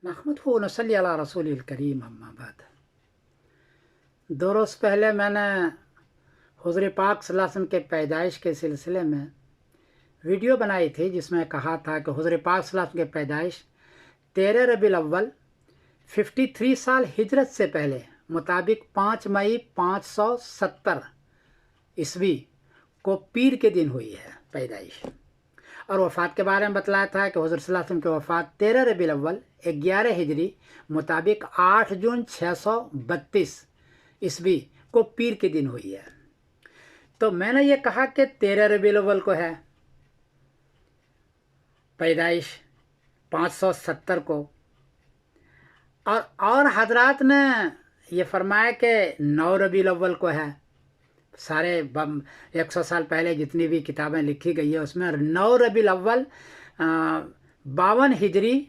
نحمدہ و نصلی علی رسول الکریم اما بعد۔ 2 روز پہلے میں نے حضور پاک صلی اللہ علیہ وسلم کے پیدائش کے سلسلے میں ویڈیو بنائی تھی، جس میں کہا تھا کہ حضور پاک صلی اللہ علیہ وسلم کے پیدائش 13 ربیع الاول 53 سال ہجرت سے پہلے مطابق 5 مئی 570 عیسوی کو پیر کے دن ہوئی ہے پیدائش۔ اور وفات کے بارے میں بتلایا تھا کہ حضور صلی اللہ علیہ وسلم کی وفات 13 ربیع الاول 11 ہجری مطابق 8 جون 632 عیسوی کو پیر کے دن ہوئی ہے۔ تو میں نے یہ کہا کہ 13 ربیع الاول کو ہے پیدائش 570 کو، اور حضرات نے یہ فرمایا کہ 9 ربیع الاول کو ہے۔ سارے 100 سال پہلے جتنی بھی کتابیں لکھی گئی ہیں اس میں 9 ربیع الاول 52 ہجری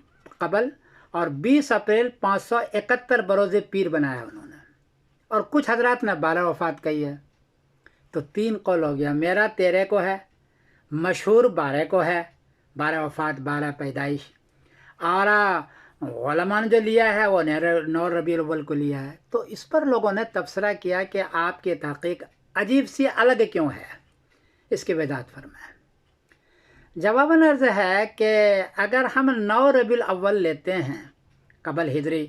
قبل اور 20 اپریل 571 بروز پیر بنایا انہوں نے، اور کچھ حضرات نے 12 وفات کہی ہے۔ تو 3 قول ہو گیا، میرا 13 کو ہے، مشہور 12 کو ہے، 12 وفات 12 پیدائش، اور علماء نے جو لیا ہے وہ 9 ربیع الاول کو لیا ہے۔ تو اس پر لوگوں نے تبصرہ کیا کہ آپ کی تحقیق عجیب سی الگ کیوں ہے، اس کی وضاحت فرمائیں۔ جواباً عرض ہے کہ اگر ہم 9 ربیع الاول لیتے ہیں قبل ہجری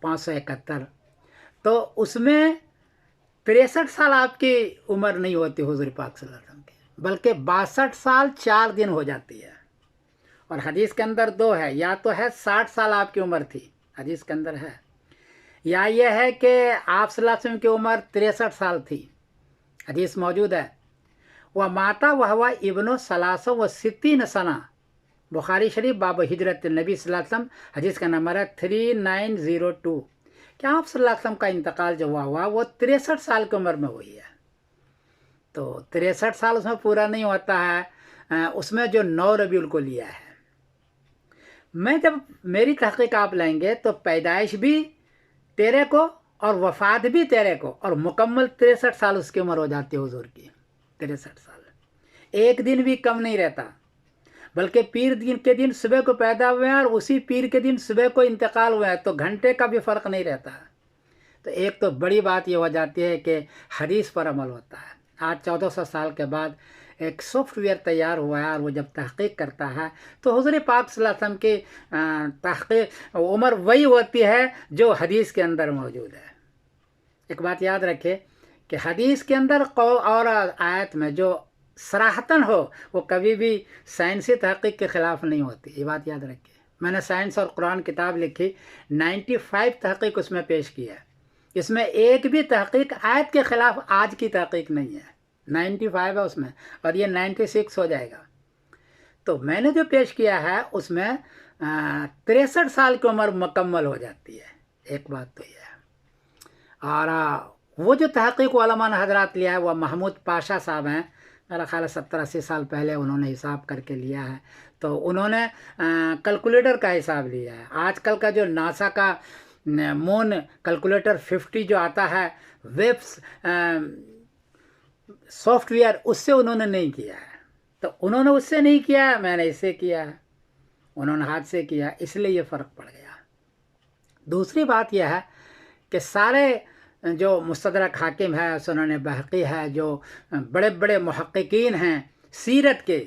571، تو اس میں 63 سال آپ کی عمر نہیں ہوتی حضور پاک صلی اللہ علیہ وسلم کی، بلکہ 62 سال 4 دن ہو جاتی ہے۔ اور حدیث کے اندر 2 ہے، یا تو ہے 60 سال آپ کی عمر تھی، حدیث کے اندر ہے، یا یہ ہے کہ آپ صلی اللہ علیہ وسلم کی عمر 63 سال تھی، حدیث موجود ہے۔ وہ ماتا وہوا ابن و 63 سنہ، بخاری شریف باب ہجرت النبی صلی اللہ علیہ وسلم، حدیث کا نمبر ہے 3902، کہ آپ صلی اللہ علیہ وسلم کا انتقال جو ہوا وہ 63 سال کی عمر میں ہوئی ہے۔ تو 63 سال اس میں پورا نہیں ہوتا ہے، اس میں جو 9 ربیع الاول کو لیا ہے۔ میں جب میری تحقیق آپ لیں گے تو پیدائش بھی 13 کو اور وفات بھی 13 کو، اور مکمل 63 سال اس کی عمر ہو جاتی ہے حضور کی، 63 سال، ایک دن بھی کم نہیں رہتا، بلکہ پیر دن کے دن صبح کو پیدا ہوئے ہیں اور اسی پیر کے دن صبح کو انتقال ہوئے ہیں، تو گھنٹے کا بھی فرق نہیں رہتا۔ تو ایک تو بڑی بات یہ ہو جاتی ہے کہ حدیث پر عمل ہوتا ہے۔ آج 1400 سال کے بعد ایک سافٹ ویئر تیار ہوا ہے، اور وہ جب تحقیق کرتا ہے تو حضور پاک صلی اللہ علیہ وسلم کی تحقیق عمر وہی ہوتی ہے جو حدیث کے اندر موجود ہے۔ ایک بات یاد رکھے کہ حدیث کے اندر قول اور آیت میں جو صراحتاً ہو وہ کبھی بھی سائنسی تحقیق کے خلاف نہیں ہوتی، یہ بات یاد رکھے۔ میں نے سائنس اور قرآن کتاب لکھی، 95 تحقیق اس میں پیش کی ہے، اس میں ایک بھی تحقیق آیت کے خلاف آج کی تحقیق نہیں ہے، 95 ہے اس میں، اور یہ 96 ہو جائے گا۔ تو میں نے جو پیش کیا ہے اس میں 63 سال کی عمر مکمل ہو جاتی ہے، ایک بات تو یہ ہے۔ اور وہ جو تحقیق علماء نے حضرات لیا ہے وہ محمود پاشا صاحب ہیں، میرا خیال ہے 70-80 سال پہلے انہوں نے حساب کر کے لیا ہے، تو انہوں نے کیلکولیٹر کا حساب لیا ہے۔ آج کل کا جو ناسا کا مون کیلکولیٹر 50 جو آتا ہے ویبس سافٹ ویئر، اس سے انہوں نے نہیں کیا ہے۔ تو انہوں نے اس سے نہیں کیا ہے، میں نے اس سے کیا ہے، انہوں نے ہاتھ سے کیا، اس لیے یہ فرق پڑ گیا۔ دوسری بات یہ ہے کہ سارے جو مستدرک حاکم ہے، سنن بہقی ہے، جو بڑے بڑے محققین ہیں سیرت کے،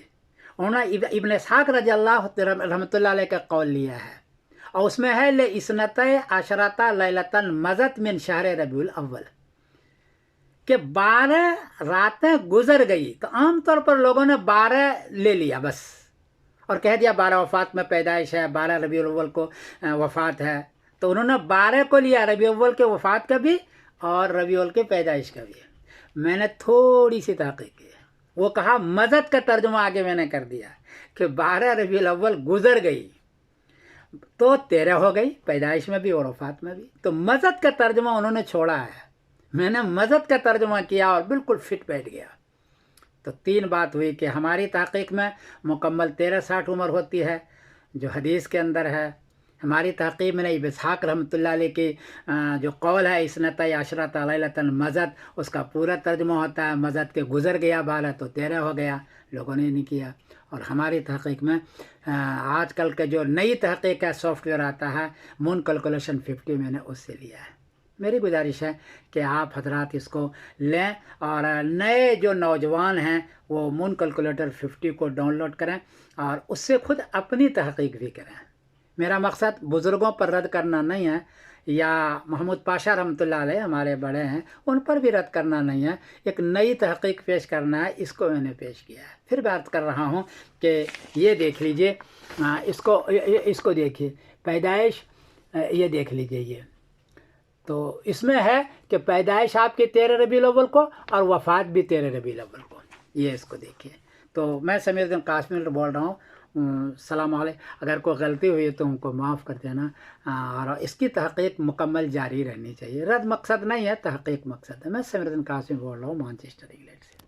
انہوں نے ابن اسحاق رضی اللہ رحمۃ اللہ علیہ کا قول لیا ہے، اور اس میں ہے ل12 لیلۃ مضت من شہر ربیع الاول، کہ 12 راتیں گزر گئی۔ تو عام طور پر لوگوں نے 12 لے لیا بس، اور کہہ دیا 12 وفات میں پیدائش ہے، 12 ربیع الاول کو وفات ہے، تو انہوں نے 12 کو لیا، ربیع الاول کے وفات کا بھی اور ربیع الاول کے پیدائش کا بھی۔ میں نے تھوڑی سی تحقیق کی، وہ کہا مضت کا ترجمہ آگے میں نے کر دیا کہ 12 ربیع الاول گزر گئی تو 13 ہو گئی پیدائش میں بھی اور وفات میں بھی، تو مضت کا ترجمہ انہوں نے چھوڑا ہے، میں نے مضت کا ترجمہ کیا اور بالکل فٹ بیٹھ گیا۔ تو 3 بات ہوئی کہ ہماری تحقیق میں مکمل 13-60 عمر ہوتی ہے جو حدیث کے اندر ہے، ہماری تحقیق میں ابن اسحاق رحمۃ اللہ علیہ کی جو قول ہے اسنتا عشرۃ لیلۃ مزد، اس کا پورا ترجمہ ہوتا ہے مزد کے گزر گیا 12 تو 13 ہو گیا، لوگوں نے نہیں کیا۔ اور ہماری تحقیق میں آج کل کے جو نئی تحقیق کا سافٹ ویئر آتا ہے مون کیلکولیشن 50 میں نے اس سے لیا ہے۔ میری گزارش ہے کہ آپ حضرات اس کو لیں، اور نئے جو نوجوان ہیں وہ مون کیلکولیٹر 50 کو ڈاؤن لوڈ کریں اور اس سے خود اپنی تحقیق بھی کریں۔ میرا مقصد بزرگوں پر رد کرنا نہیں ہے، یا محمود پاشا رحمۃ اللہ علیہ ہمارے بڑے ہیں ان پر بھی رد کرنا نہیں ہے، ایک نئی تحقیق پیش کرنا ہے، اس کو میں نے پیش کیا ہے۔ پھر بات کر رہا ہوں کہ یہ دیکھ لیجئے، اس کو دیکھیے، پیدائش یہ دیکھ لیجئے، یہ تو اس میں ہے کہ پیدائش آپ کی 13 ربیع الاول کو اور وفات بھی 13 ربیع الاول کو، یہ اس کو دیکھیے۔ تو میں سمیر الدین قاسمی بول رہا ہوں، السلام علیکم۔ اگر کوئی غلطی ہوئی ہے تو ان کو معاف کر دینا، اور اس کی تحقیق مکمل جاری رہنی چاہیے، رد مقصد نہیں ہے، تحقیق مقصد ہے۔ میں سمیر الدین قاسمی بول رہا ہوں، مانچسٹر انگلینڈ سے۔